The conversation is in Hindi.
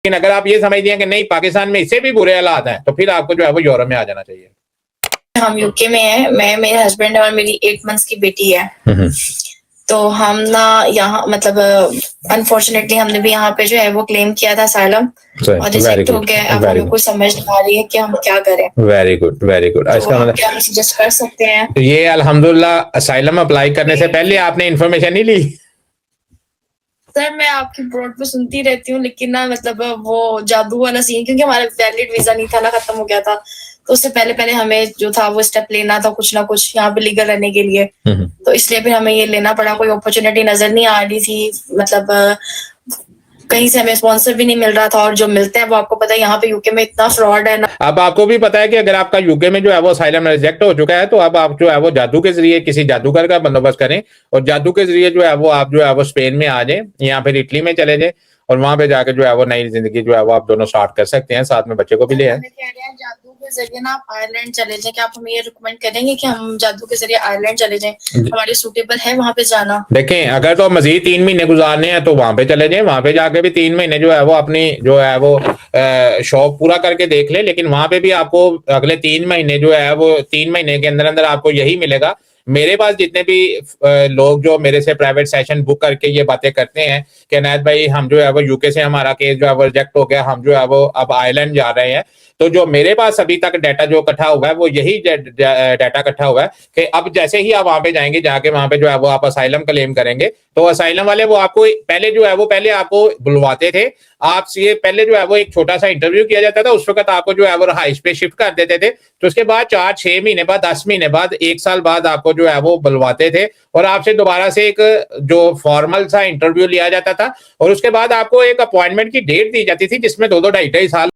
लेकिन अगर आप ये समझती हैं कि नहीं पाकिस्तान में इससे भी बुरे हालात हैं, तो फिर आपको जो है वो यूरोप में आ जाना चाहिए। हम यूके में हैं, मैं, मेरे हस्बैंड और मेरी 8 मंथ्स की बेटी है। तो हम ना यहाँ मतलब अनफॉर्चुनेटली हमने भी यहाँ पे जो है वो क्लेम किया था असाइलम और रिजेक्ट हो गया। अब हमें कुछ समझ नहीं आ रही है कि हम क्या करें। Very good, very good. तो आप क्या सजेस्ट कर सकते हैं? ये अल्हम्दुलिल्लाह असाइलम अप्लाई करने से पहले आपने इन्फॉर्मेशन नहीं ली? सर मैं आपकी ब्रॉड पे सुनती रहती हूँ, लेकिन ना मतलब वो जादू वाला सीन, क्योंकि हमारा वैलिड वीजा नहीं था ना, खत्म हो गया था, तो उससे पहले पहले हमें जो था वो स्टेप लेना था कुछ ना कुछ यहाँ पे लीगल रहने के लिए। तो इसलिए फिर हमें ये लेना पड़ा। कोई अपॉर्चुनिटी नजर नहीं आ रही थी, मतलब कहीं से हमें स्पॉन्सर भी नहीं मिल रहा था, और जो मिलते हैं वो आपको पता है यहाँ पे यूके में इतना फ्रॉड है ना। अब आपको भी पता है कि अगर आपका यूके में जो है वो असाइलम रिजेक्ट हो चुका है, तो अब आप जो है वो जादू के जरिए किसी जादूगर का बंदोबस्त करें और जादू के जरिए जो है वो आप जो है वो स्पेन में आ जाए या फिर इटली में चले जाए और वहां पे जाकर जो है वो नई जिंदगी जो है वो आप दोनों स्टार्ट कर सकते हैं, साथ में बच्चे को भी ले आए। जादू के जरिए ना आप आयरलैंड चले जाएं, क्या आप हमें ये रिकमेंड करेंगे कि हम जादू के जरिए आयरलैंड चले जाएं? हमारे सूटेबल है वहां पे जाना? देखें, अगर तो मजीद 3 महीने गुजारने हैं तो वहां पे चले जाएं, वहां पे जाके भी 3 महीने जो है वो अपनी जो है वो शौक पूरा करके देख ले। लेकिन वहां पे भी आपको अगले 3 महीने जो है वो 3 महीने के अंदर अंदर आपको यही मिलेगा। मेरे पास जितने भी लोग जो मेरे से प्राइवेट सेशन बुक करके ये बातें करते हैं कि अनायत भाई हम जो है वो यूके से हमारा केस जो है वो रिजेक्ट हो गया, हम जो है वो अब आयरलैंड जा रहे हैं, तो जो मेरे पास अभी तक डाटा जो इकट्ठा हुआ है वो यही डाटा इकट्ठा हुआ है कि अब जैसे ही आप वहां पे जाएंगे, जाके वहां पे जो है वो आप असाइलम क्लेम करेंगे, तो असाइलम वाले वो आपको पहले जो है वो पहले आपको बुलवाते थे, आपसे पहले जो है वो एक छोटा सा इंटरव्यू किया जाता था, उस वक्त आपको जो है वो रहाइश पे शिफ्ट कर देते थे, तो उसके बाद 4-6 महीने बाद, 10 महीने बाद, 1 साल बाद आपको जो है वो बुलवाते थे और आपसे दोबारा से एक जो फॉर्मल सा इंटरव्यू लिया जाता था और उसके बाद आपको एक अपॉइंटमेंट की डेट दी जाती थी जिसमें 2-2 ढाई-ढाई साल